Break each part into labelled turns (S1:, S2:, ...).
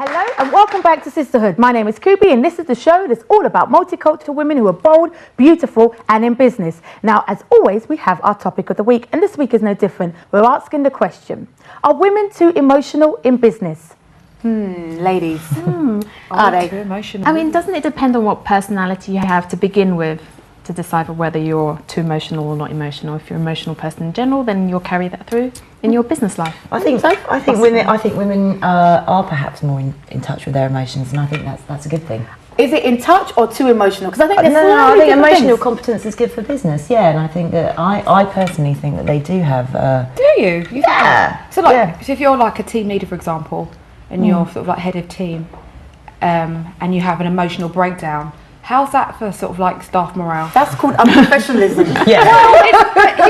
S1: Hello and welcome back to Sisterhood. My name is KUBI and this is the show that's all about multicultural women who are bold, beautiful and in business. Now, as always, we have our topic of the week and this week is no different. We're asking the question, are women too emotional in business?
S2: Ladies.
S3: Are they too emotional?
S4: I mean, doesn't it depend on what personality you have to begin with to decipher whether you're too emotional or not emotional? If you're an emotional person in general, then you'll carry that through in your business life.
S2: I think women are perhaps more in touch with their emotions, and I think that's a good thing.
S1: Is it in touch or too emotional? Because I think
S2: I think emotional competence is good for business. Yeah, and I think that I personally think that they do have.
S3: Do you?
S2: Yeah.
S3: So so if you're like a team leader, for example, and you're sort of like head of team, and you have an emotional breakdown. How's that for sort of like staff morale?
S1: That's called unprofessionalism.
S3: Yeah.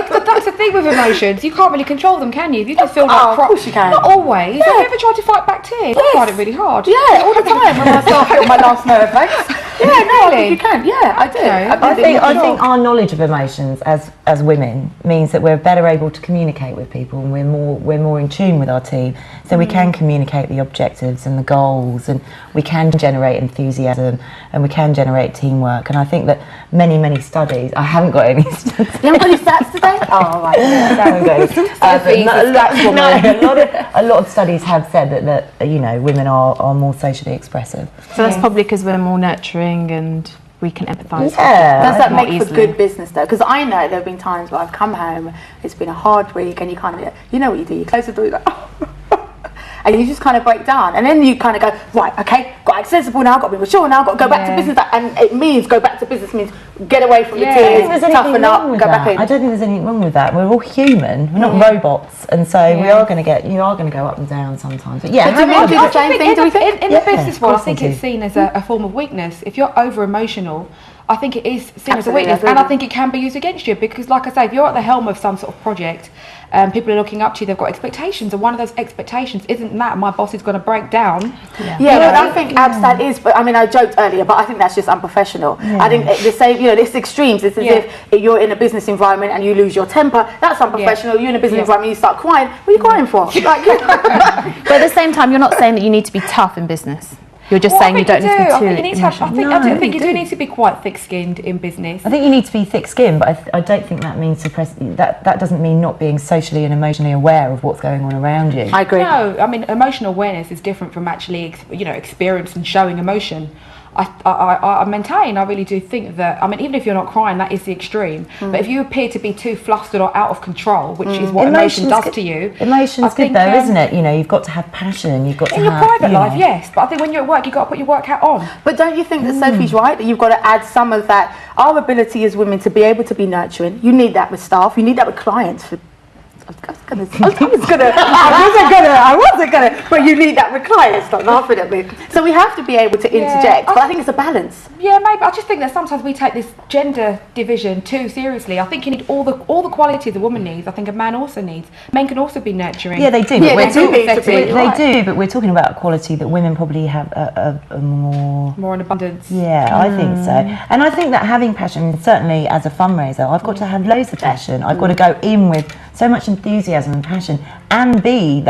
S3: Well, that's the thing with emotions. You can't really control them, can you? You just feel like
S1: of course you can.
S3: Not always.
S1: Yeah.
S3: Have you ever tried to fight back tears? I find it really hard.
S1: Yeah, all the time when I start feeling my last nerve. Yeah, no, I think you can. Yeah, I do.
S3: Okay.
S2: I think our knowledge of emotions as women means that we're better able to communicate with people, and we're more in tune with our team, so we can communicate the objectives and the goals, and we can generate enthusiasm, and we can generate teamwork. And I think that many studies. I haven't got any studies.
S1: You haven't got any stats today? Oh, right.
S2: I haven't got any. A lot of studies have said that women are more socially expressive.
S4: So that's probably because we're more nurturing and we can empathise.
S2: Yeah.
S1: Does that make for good business though? Because I know there have been times where I've come home, it's been a hard week, and you kind of, you know what you do, you close the door, you're like, and you just kind of break down, and then you kind of go, right, okay, got to be sensible now, got to be mature now, got to go back to business, and it means go back to business means get away from the tears, toughen up, go back in.
S2: I don't think there's anything wrong with that. We're all human. We're not robots, and so you are going to go up and down sometimes. But yeah,
S1: do men do the same thing? Do we think?
S3: In the business world, I think it's seen as a form of weakness. If you're over emotional, I think it is seen as a weakness, and I think it can be used against you because, like I say, if you're at the helm of some sort of project, people are looking up to you, they've got expectations, and one of those expectations isn't that my boss is going to break down.
S1: But I think that is. But I mean, I joked earlier, but I think that's just unprofessional. I think the same. It's extremes. It's as if you're in a business environment and you lose your temper. That's unprofessional. You're in a business environment, you start crying. What are you crying for? Like,
S4: but at the same time, you're not saying that you need to be tough in business. You're just saying you don't need to be too emotional.
S3: I think you do need to be quite thick-skinned in business.
S2: I think you need to be thick-skinned, but I don't think that means that doesn't mean not being socially and emotionally aware of what's going on around you.
S1: I agree.
S3: No, I mean emotional awareness is different from actually experience and showing emotion. I maintain, I really do think that, I mean, even if you're not crying, that is the extreme. But if you appear to be too flustered or out of control, which is what emotion does to you.
S2: Emotion's good though, isn't it? You've got to have passion, you've got to have...
S3: In your private life, yes, but I think when you're at work, you've got to put your work hat on.
S1: But don't you think that Sophie's right, that you've got to add some of that, our ability as women to be able to be nurturing, you need that with staff, you need that with clients. I wasn't gonna, but you need that with clients, stop laughing at me. So we have to be able to interject, but I think it's a balance.
S3: Yeah, maybe. I just think that sometimes we take this gender division too seriously. I think you need all the qualities a woman needs. I think a man also needs. Men can also be nurturing.
S2: Yeah, they do.
S1: Yeah,
S2: they do, but we're talking about a quality that women probably have a more
S3: in abundance.
S2: Yeah, I think so. And I think that having passion, certainly as a fundraiser, I've got to have loads of passion. I've got to go in with so much enthusiasm and passion, and be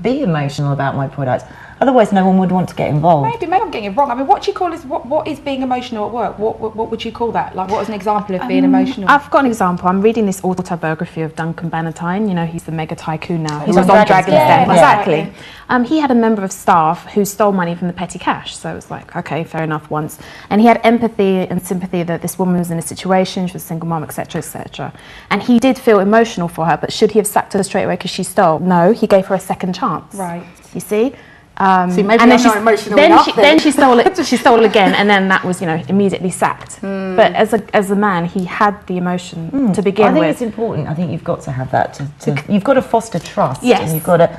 S2: be emotional about my product. Otherwise, no one would want to get involved.
S3: Maybe I'm getting it wrong. I mean, what do you call what is being emotional at work? What would you call that? Like, what is an example of being emotional?
S4: I've got an example. I'm reading this autobiography of Duncan Bannatyne. He's the mega tycoon now. He
S2: He's
S4: was on Dragon's Den. Exactly.
S3: Yeah.
S4: He had a member of staff who stole money from the petty cash. So it was like, okay, fair enough once. And he had empathy and sympathy that this woman was in a situation, she was a single mom, etc., etc. And he did feel emotional for her, but should he have sacked her straight away because she stole? No, he gave her a second chance.
S3: Right.
S4: You see?
S1: See, maybe and then, emotional
S4: then she stole it. She stole again, and then that was, immediately sacked. But as a man, he had the emotion to begin with.
S2: I think it's important. I think you've got to have that. You've got to foster trust.
S4: Yes.
S2: And you've got to,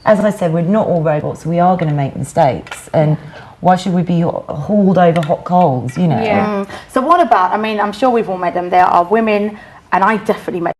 S2: as I said, we're not all robots. We are going to make mistakes, and why should we be hauled over hot coals?
S1: Yeah. So what about? I mean, I'm sure we've all met them. There are women, and I definitely met